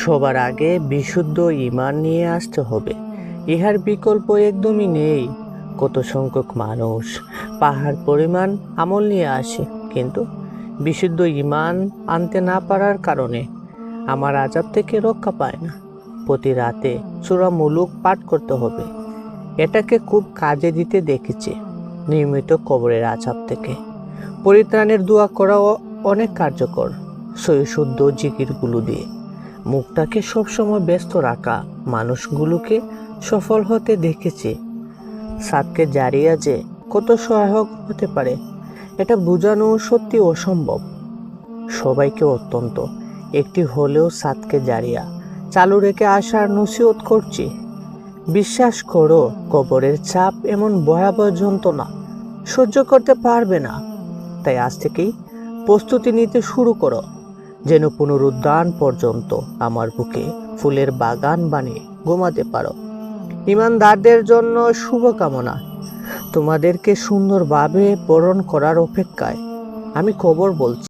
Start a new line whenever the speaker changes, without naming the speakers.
সবার আগে বিশুদ্ধ ঈমান নিয়ে আসতে হবে। ইহার বিকল্প একদমই নেই। কত সংখ্যক মানুষ পাহাড় পরিমাণ আমল নিয়ে আসে, কিন্তু বিশুদ্ধ ঈমান আনতে না পারার কারণে আমার আযাব থেকে রক্ষা পায় না। প্রতি রাতে সূরা মুলুক পাঠ করতে হবে। এটাকে খুব কাজে দিতে দেখেছি। নিয়মিত কবরের আযাব থেকে পরিত্রাণের দোয়া করাও অনেক কার্যকর। সহিশুদ্ধ জিকিরগুলো দিয়ে মুখটাকে সবসময় ব্যস্ত রাখা মানুষগুলোকে সফল হতে দেখেছি। সাদকে জারিয়া যে কত সহায়ক হতে পারে এটা বোঝানো সত্যি অসম্ভব। সবাইকে অত্যন্ত একটি হলেও সাদকে জারিয়া চালু রেখে আসার নসিহত করছি। বিশ্বাস করো, কবরের চাপ এমন ভয়াবহ যন্ত্রণা সহ্য করতে পারবে না। তাই আজ থেকেই প্রস্তুতি নিতে শুরু করো, যেন পুনরুদ্ধান পর্যন্ত আমার বুকে ফুলের বাগান বানিয়ে ঘুমাতে পারো। ইমানদারদের জন্য শুভকামনা। তোমাদেরকে সুন্দরভাবে বরণ করার অপেক্ষায় আমি খবর বলছি।